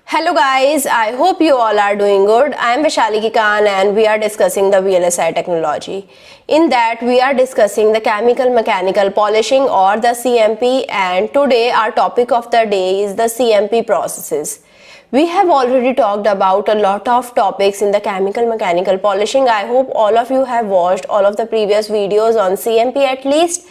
Hello guys, I hope you all are doing good. I am Vaishali Khan and we are discussing the VLSI technology. In that we are discussing the chemical mechanical polishing or the CMP, and today our topic of the day is the CMP processes. We have already talked about a lot of topics in the chemical mechanical polishing. I hope all of you have watched all of the previous videos on CMP at least.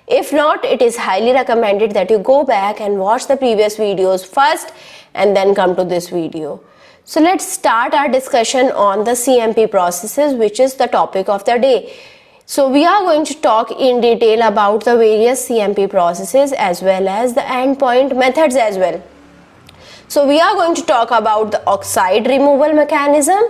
If not, it is highly recommended that you go back and watch the previous videos first and then come to this video. So let's start our discussion on the CMP processes, which is the topic of the day. So we are going to talk in detail about the various CMP processes as well as the endpoint methods as well. So we are going to talk about the oxide removal mechanism.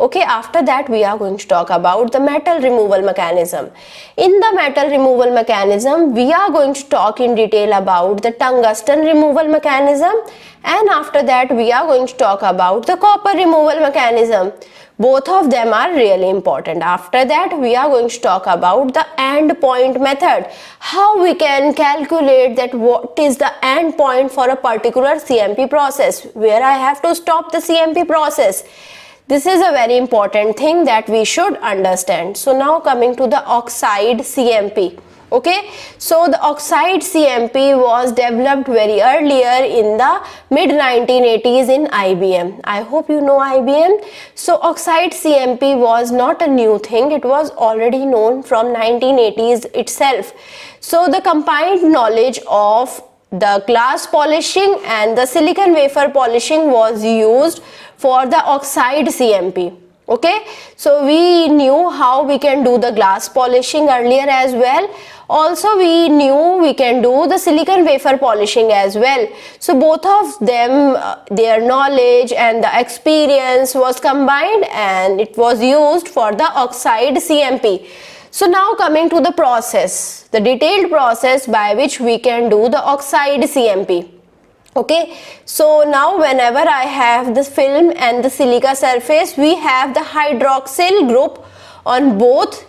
Okay, after that we are going to talk about the metal removal mechanism. In the metal removal mechanism, we are going to talk in detail about the tungsten removal mechanism, and after that we are going to talk about the copper removal mechanism. Both of them are really important. After that we are going to talk about the end point method, how we can calculate that what is the end point for a particular CMP process, where I have to stop the CMP process. This is a very important thing that we should understand. So now coming to the oxide CMP. Okay, so the oxide CMP was developed very earlier in the mid 1980s in IBM. I hope you know IBM. So oxide CMP was not a new thing, it was already known from 1980s itself. So the combined knowledge of the glass polishing and the silicon wafer polishing was used for the oxide CMP. Okay, so we knew how we can do the glass polishing earlier as well. Also we knew we can do the silicon wafer polishing as well. So both of them, their knowledge and the experience was combined and it was used for the oxide CMP. So now coming to the process, the detailed process by which we can do the oxide CMP. Okay, so now whenever I have the film and the silica surface, we have the hydroxyl group on both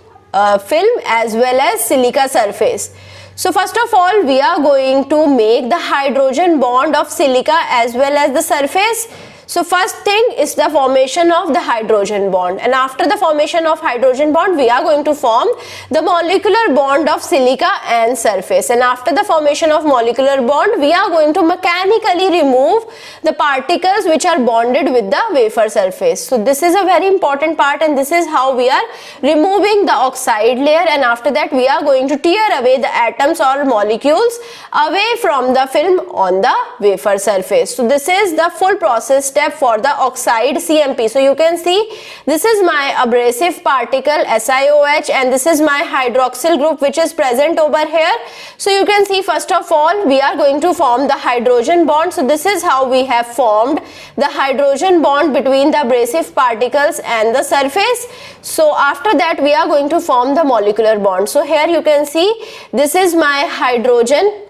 film as well as silica surface. So first of all, we are going to make the hydrogen bond of silica as well as the surface. So first thing is the formation of the hydrogen bond, and after the formation of hydrogen bond we are going to form the molecular bond of silica and surface, and after the formation of molecular bond we are going to mechanically remove the particles which are bonded with the wafer surface. So this is a very important part, and this is how we are removing the oxide layer, and after that we are going to tear away the atoms or molecules away from the film on the wafer surface. So this is the full process for the oxide CMP. So you can see this is my abrasive particle SiOH and this is my hydroxyl group which is present over here. So you can see first of all we are going to form the hydrogen bond. So this is how we have formed the hydrogen bond between the abrasive particles and the surface. So after that we are going to form the molecular bond. So here you can see this is my hydrogen.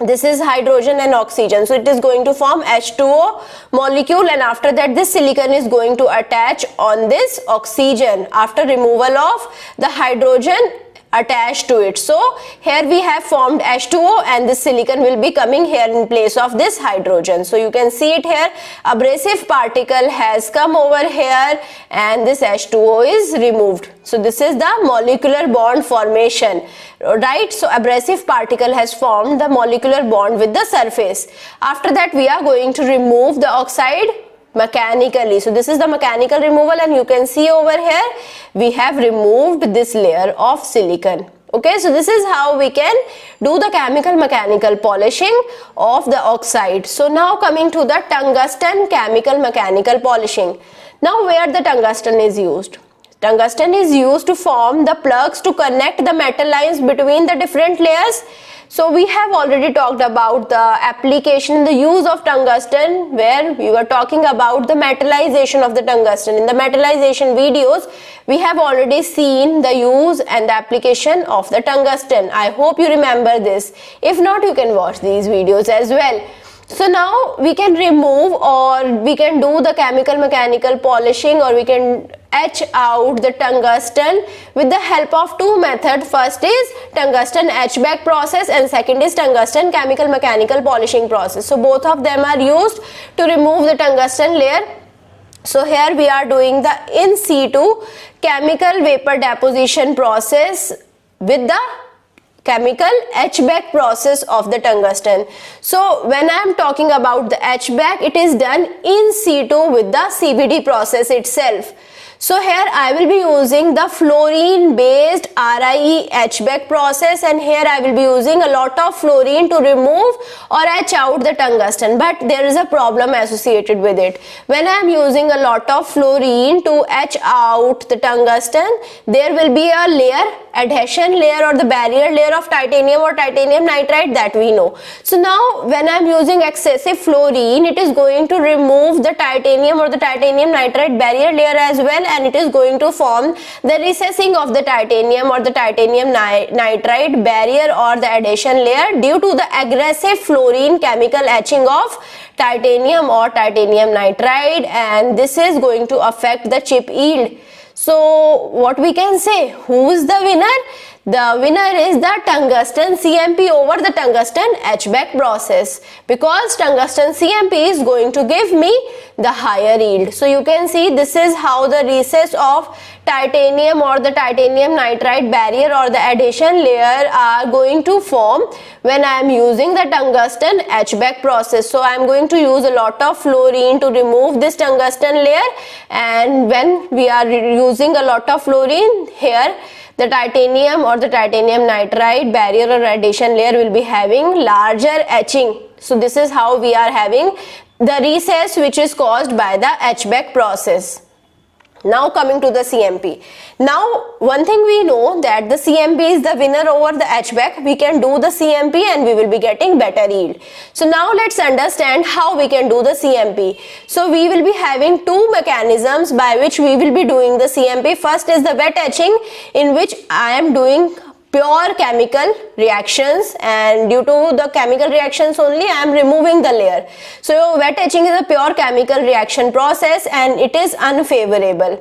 This is hydrogen and oxygen, so it is going to form H2O molecule, and after that this silicon is going to attach on this oxygen after removal of the hydrogen attached to it. So here we have formed H2O and this silicon will be coming here in place of this hydrogen. So you can see it here, abrasive particle has come over here and this H2O is removed. So this is the molecular bond formation, right? So abrasive particle has formed the molecular bond with the surface. After that we are going to remove the oxide mechanically. So this is the mechanical removal, and you can see over here we have removed this layer of silicon. Okay, so this is how we can do the chemical mechanical polishing of the oxide. So now coming to the tungsten chemical mechanical polishing. Now where the tungsten is used? Tungsten is used to form the plugs to connect the metal lines between the different layers. So we have already talked about the application, the use of tungsten, where we were talking about the metallization of the tungsten. In the metallization videos, we have already seen the use and the application of the tungsten. I hope you remember this. If not, you can watch these videos as well. So now we can remove, or we can do the chemical mechanical polishing, or we can etch out the tungsten with the help of two methods. First is tungsten etchback process and second is tungsten chemical mechanical polishing process. So both of them are used to remove the tungsten layer. So here we are doing the in situ chemical vapor deposition process with the chemical etchback process of the tungsten. So when I am talking about the etchback, it is done in situ with the CVD process itself. So here I will be using the fluorine based RIE etchback process, and here I will be using a lot of fluorine to remove or etch out the tungsten, but there is a problem associated with it. When I am using a lot of fluorine to etch out the tungsten, there will be a layer, adhesion layer or the barrier layer of titanium or titanium nitride that we know. So now when I am using excessive fluorine, it is going to remove the titanium or the titanium nitride barrier layer as well, and it is going to form the recessing of the titanium or the titanium nitride barrier or the adhesion layer due to the aggressive fluorine chemical etching of titanium or titanium nitride, and this is going to affect the chip yield. So what we can say, who is the winner? The winner is the tungsten CMP over the tungsten etchback process, because tungsten CMP is going to give me the higher yield. So you can see this is how the recess of titanium or the titanium nitride barrier or the adhesion layer are going to form when I am using the tungsten etchback process. So I am going to use a lot of fluorine to remove this tungsten layer, and when we are using a lot of fluorine, here the titanium or the titanium nitride barrier or adhesion layer will be having larger etching. So this is how we are having the recess which is caused by the etchback process. Now coming to the CMP. Now one thing we know that the CMP is the winner over the etchback. We can do the CMP and we will be getting better yield. So now let's understand how we can do the CMP. So we will be having two mechanisms by which we will be doing the CMP. First is the wet etching, in which I am doing pure chemical reactions, and due to the chemical reactions only I am removing the layer. So wet etching is a pure chemical reaction process and it is unfavorable.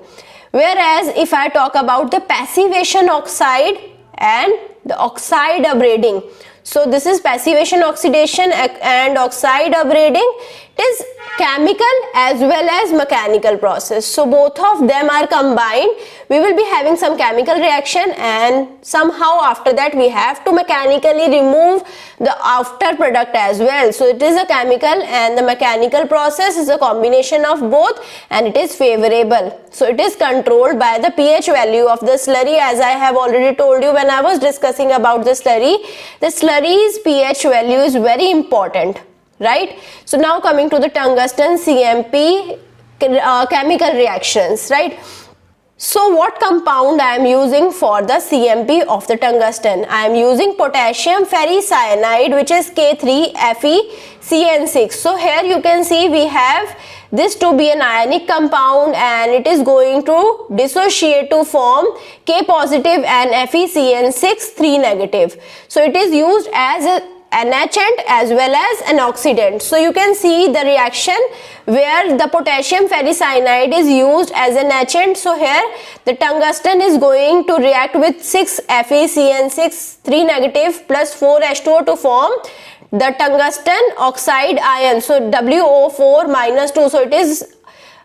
Whereas if I talk about the passivation oxide and the oxide abrading, so this is passivation oxidation and oxide abrading. It is chemical as well as mechanical process. So both of them are combined. We will be having some chemical reaction, and somehow after that we have to mechanically remove the after product as well. So it is a chemical and the mechanical process is a combination of both, and it is favorable. So it is controlled by the pH value of the slurry, as I have already told you when I was discussing about the slurry. The slurry's pH value is very important, right? So now coming to the tungsten CMP chemical reactions, right? So what compound I am using for the CMP of the tungsten? I am using potassium ferricyanide, which is K3FeCN6. So here you can see we have this to be an ionic compound, and it is going to dissociate to form K positive and FeCN6 3 negative. So it is used as an etchant as well as an oxidant. So you can see the reaction where the potassium ferricyanide is used as an etchant. So here the tungsten is going to react with 6 FeCN6 3 negative plus 4 H2O to form the tungsten oxide ion. So WO4 minus 2. So it is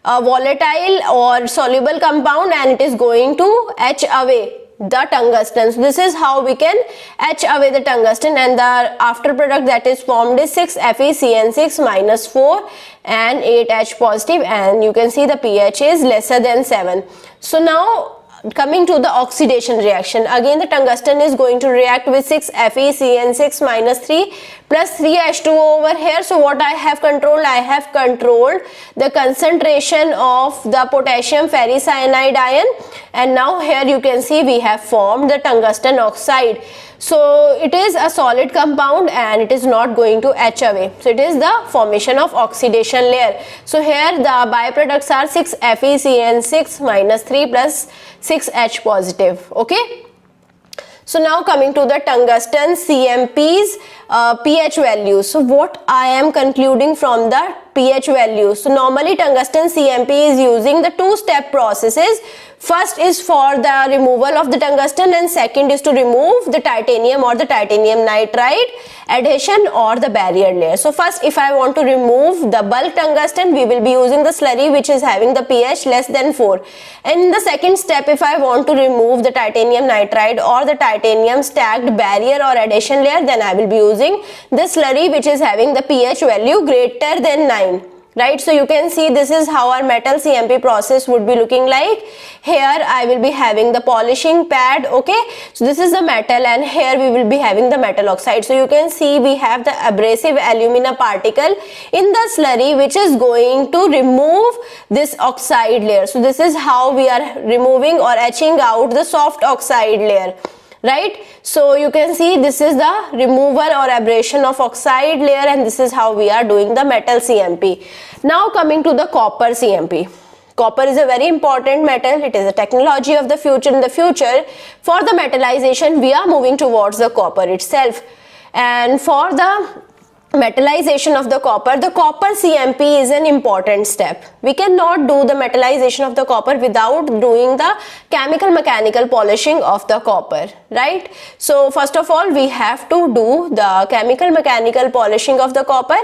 a volatile or soluble compound, and it is going to etch away the tungsten. So this is how we can etch away the tungsten, and the after product that is formed is 6 FeCN6 minus 4 and 8 H positive, and you can see the pH is lesser than 7. So now coming to the oxidation reaction, again the tungsten is going to react with 6 FeCN6 minus 3 plus 3 H2O over here. So what I have controlled? I have controlled the concentration of the potassium ferricyanide ion, and now here you can see we have formed the tungsten oxide. So it is a solid compound and it is not going to etch away. So it is the formation of oxidation layer. So here the byproducts are 6 FeCN6 minus 3 plus 6 H positive. Okay. So now coming to the tungsten CMP's pH value. So what I am concluding from the pH value? So normally tungsten CMP is using the two-step processes. First is for the removal of the tungsten and second is to remove the titanium or the titanium nitride adhesion or the barrier layer. So first, if I want to remove the bulk tungsten, we will be using the slurry which is having the pH less than 4. And in the second step, if I want to remove the titanium nitride or the titanium stacked barrier or adhesion layer, then I will be using the slurry which is having the pH value greater than 9. Right, so you can see this is how our metal CMP process would be looking like. Here I will be having the polishing pad. Okay, so this is the metal and here we will be having the metal oxide. So you can see we have the abrasive alumina particle in the slurry which is going to remove this oxide layer. So this is how we are removing or etching out the soft oxide layer. Right, so you can see this is the removal or abrasion of oxide layer and this is how we are doing the metal CMP. Now coming to the copper CMP. Copper is a very important metal. It is a technology of the future. In the future, for the metallization, we are moving towards the copper itself. And for the metallization of the copper CMP is an important step. We cannot do the metallization of the copper without doing the chemical mechanical polishing of the copper, right? So first of all, we have to do the chemical mechanical polishing of the copper.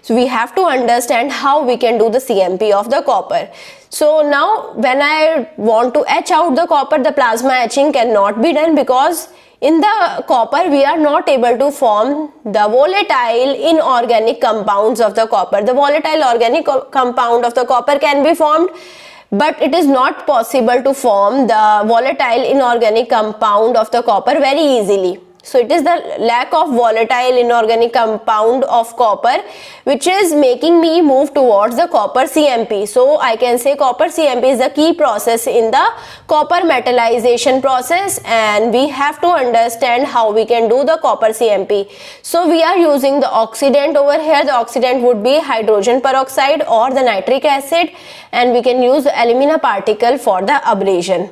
So we have to understand how we can do the CMP of the copper. So now when I want to etch out the copper, the plasma etching cannot be done because in the copper we are not able to form the volatile inorganic compounds of the copper. The volatile organic compound of the copper can be formed, but it is not possible to form the volatile inorganic compound of the copper very easily. So it is the lack of volatile inorganic compound of copper which is making me move towards the copper CMP. So I can say copper CMP is the key process in the copper metallization process and we have to understand how we can do the copper CMP. So we are using the oxidant over here. The oxidant would be hydrogen peroxide or the nitric acid and we can use the alumina particle for the abrasion.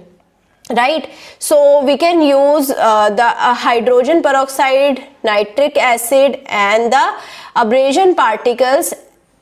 Right, so we can use the hydrogen peroxide, nitric acid and the abrasion particles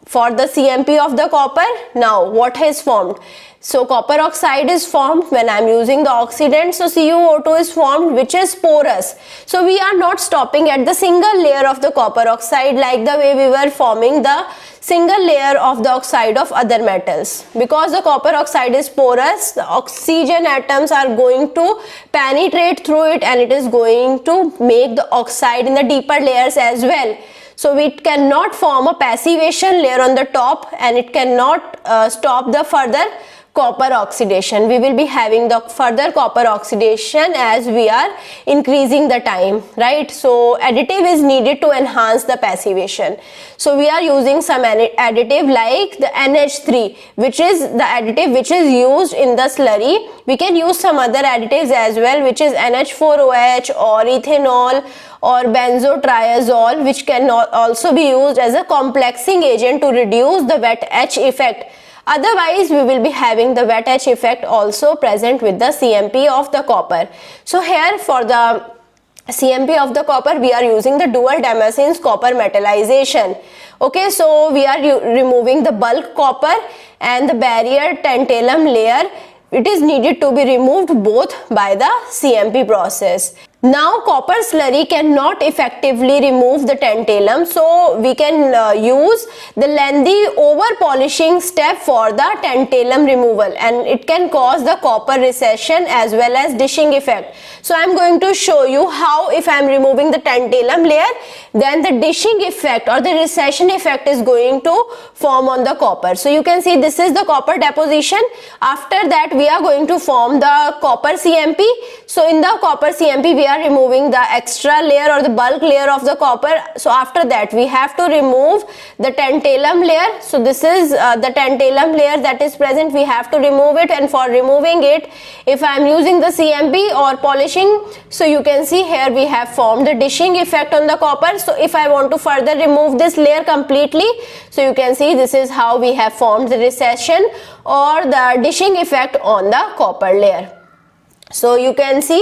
for the CMP of the copper. Now what has formed? So copper oxide is formed when I am using the oxidant. So CuO2 is formed which is porous. So we are not stopping at the single layer of the copper oxide like the way we were forming the single layer of the oxide of other metals. Because the copper oxide is porous, the oxygen atoms are going to penetrate through it and it is going to make the oxide in the deeper layers as well. So it cannot form a passivation layer on the top and it cannot stop the further copper oxidation. We will be having the further copper oxidation as we are increasing the time, right? So additive is needed to enhance the passivation. So we are using some additive like the NH3, which is the additive which is used in the slurry. We can use some other additives as well, which is NH4OH or ethanol or benzotriazole, which can also be used as a complexing agent to reduce the wet etch effect. Otherwise, we will be having the wet etch effect also present with the CMP of the copper. So here for the CMP of the copper, we are using the dual Damascene's copper metallization. Okay, so we are removing the bulk copper and the barrier tantalum layer. It is needed to be removed both by the CMP process. Now copper slurry cannot effectively remove the tantalum, so we can use the lengthy over polishing step for the tantalum removal and it can cause the copper recession as well as dishing effect. So I am going to show you how, if I am removing the tantalum layer, then the dishing effect or the recession effect is going to form on the copper. So you can see this is the copper deposition. After that we are going to form the copper CMP. So in the copper CMP we are removing the extra layer or the bulk layer of the copper. So after that we have to remove the tantalum layer. So this is the tantalum layer that is present. We have to remove it, and for removing it, if I am using the CMP or polishing, so you can see here we have formed the dishing effect on the copper. So if I want to further remove this layer completely, so you can see this is how we have formed the recession or the dishing effect on the copper layer. So you can see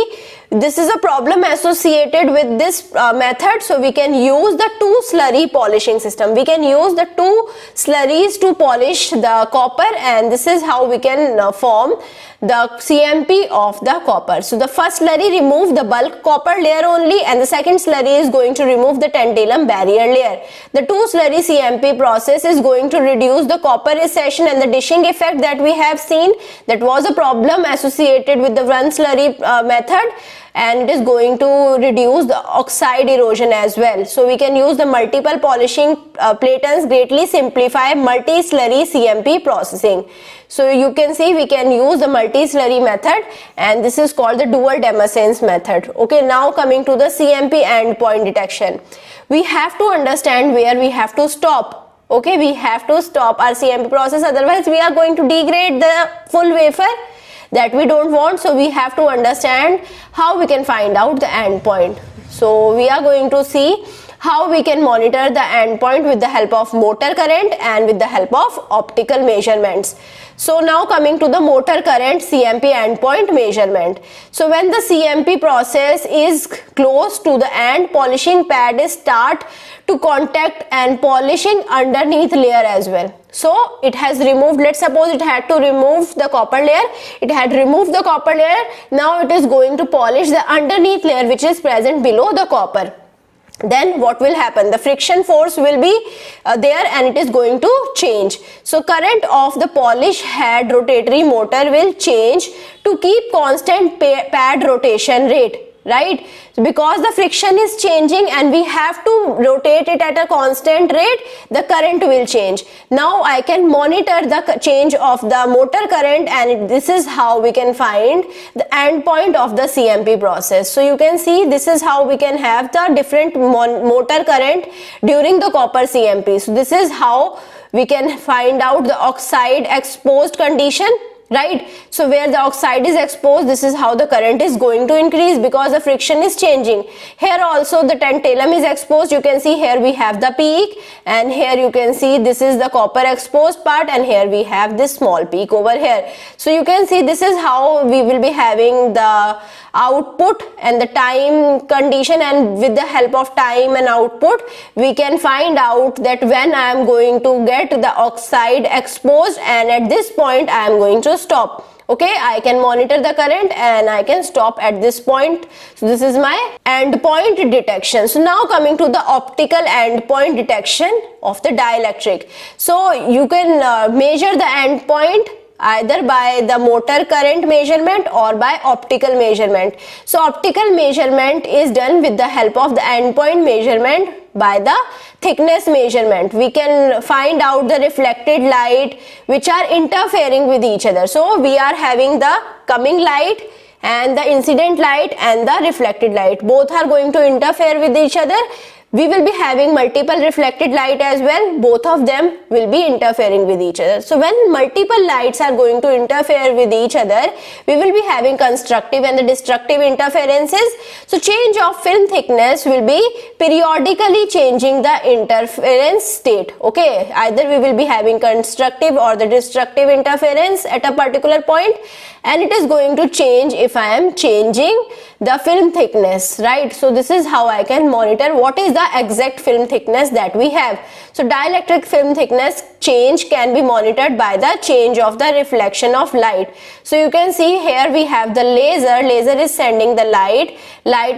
this is a problem associated with this method, so we can use the two slurry polishing system. We can use the two slurries to polish the copper, and this is how we can form the CMP of the copper. So the first slurry remove the bulk copper layer only, and the second slurry is going to remove the tantalum barrier layer. The two slurry CMP process is going to reduce the copper recession and the dishing effect that we have seen. That was a problem associated with the one slurry method, and it is going to reduce the oxide erosion as well. So we can use the multiple polishing platons, greatly simplify multi-slurry CMP processing. So you can see we can use the multi-slurry method, and this is called the dual Damascene method. Okay, now coming to the CMP endpoint detection. We have to understand where we have to stop. Okay, we have to stop our CMP process, otherwise we are going to degrade the full wafer that we don't want. So we have to understand how we can find out the endpoint. So we are going to see how we can monitor the endpoint with the help of motor current and with the help of optical measurements. So now coming to the motor current CMP endpoint measurement. So when the CMP process is close to the end, polishing pad is start to contact and polishing underneath layer as well. So it has removed, let's suppose it had to remove the copper layer, it had removed the copper layer, now it is going to polish the underneath layer which is present below the copper. Then what will happen? The friction force will be there, and it is going to change. So current of the polish head rotatory motor will change to keep constant pad rotation rate. Right, so because the friction is changing and we have to rotate it at a constant rate, the current will change. Now I can monitor the change of the motor current, and this is how we can find the endpoint of the CMP process. So you can see this is how we can have the different motor current during the copper CMP. So this is how we can find out the oxide exposed condition. Right, so where the oxide is exposed, this is how the current is going to increase because the friction is changing. Here also the tantalum is exposed. You can see here we have the peak, and here you can see this is the copper exposed part, and here we have this small peak over here. So you can see this is how we will be having the output and the time condition, and with the help of time and output we can find out that when I am going to get the oxide exposed, and at this point I am going to stop. Okay, I can monitor the current and I can stop at this point. So this is my endpoint detection. So now coming to the optical endpoint detection of the dielectric. So you can measure the endpoint either by the motor current measurement or by optical measurement. So optical measurement is done with the help of the endpoint measurement by the thickness measurement. We can find out the reflected light which are interfering with each other. So we are having the coming light and the incident light and the reflected light. Both are going to interfere with each other. We will be having multiple reflected light as well. Both of them will be interfering with each other. So when multiple lights are going to interfere with each other, we will be having constructive and the destructive interferences. So change of film thickness will be periodically changing the interference state. Okay, either we will be having constructive or the destructive interference at a particular point, and it is going to change if I am changing the film thickness, right? So this is how I can monitor what is the exact film thickness that we have. So dielectric film thickness change can be monitored by the change of the reflection of light. So you can see here we have the laser is sending the light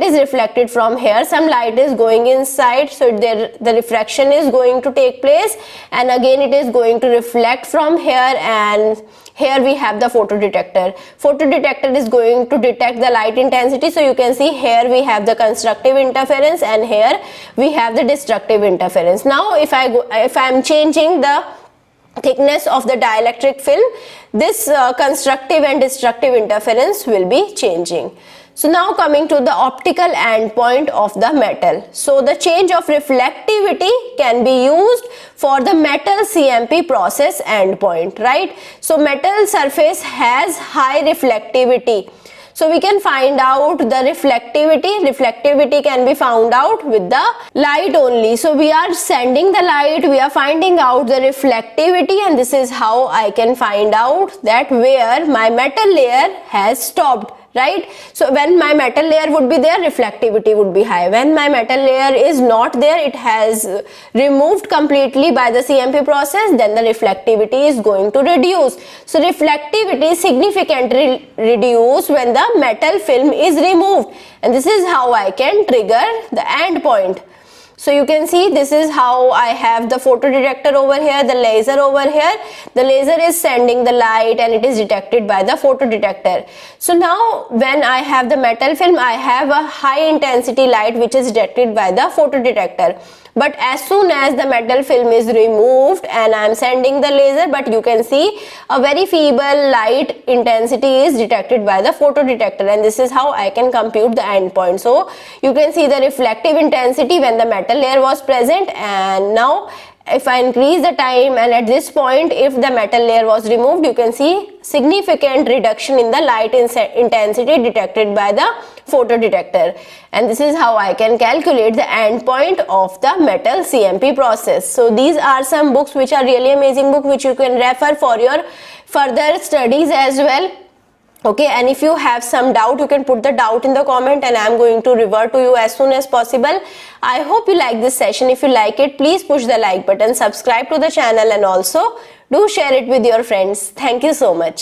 is reflected from here, some light is going inside, so the refraction is going to take place, and again it is going to reflect from here, and here we have the photodetector. Photodetector is going to detect the light intensity. So you can see here we have the constructive interference and here we have the destructive interference. Now if I am changing the thickness of the dielectric film, this constructive and destructive interference will be changing. So now coming to the optical endpoint of the metal. So the change of reflectivity can be used for the metal CMP process endpoint, right? So metal surface has high reflectivity. So we can find out the reflectivity. Reflectivity can be found out with the light only. So we are sending the light, we are finding out the reflectivity, and this is how I can find out that where my metal layer has stopped right? So when my metal layer would be there, reflectivity would be high. When my metal layer is not there, it has removed completely by the CMP process, then the reflectivity is going to reduce. So reflectivity significantly reduce when the metal film is removed, and this is how I can trigger the end point. So you can see this is how I have the photodetector over here, the laser over here. The laser is sending the light and it is detected by the photodetector. So now when I have the metal film, I have a high intensity light which is detected by the photodetector. But as soon as the metal film is removed and I am sending the laser, but you can see a very feeble light intensity is detected by the photodetector, and this is how I can compute the endpoint. So you can see the reflective intensity when the metal layer was present, and now if I increase the time, and at this point if the metal layer was removed, you can see significant reduction in the light intensity detected by the photodetector, and this is how I can calculate the endpoint of the metal CMP process. So these are some books which are really amazing book which you can refer for your further studies as well. Okay, and if you have some doubt, you can put the doubt in the comment and I am going to revert to you as soon as possible. I hope you like this session. If you like it, please push the like button, subscribe to the channel, and also do share it with your friends. Thank you so much.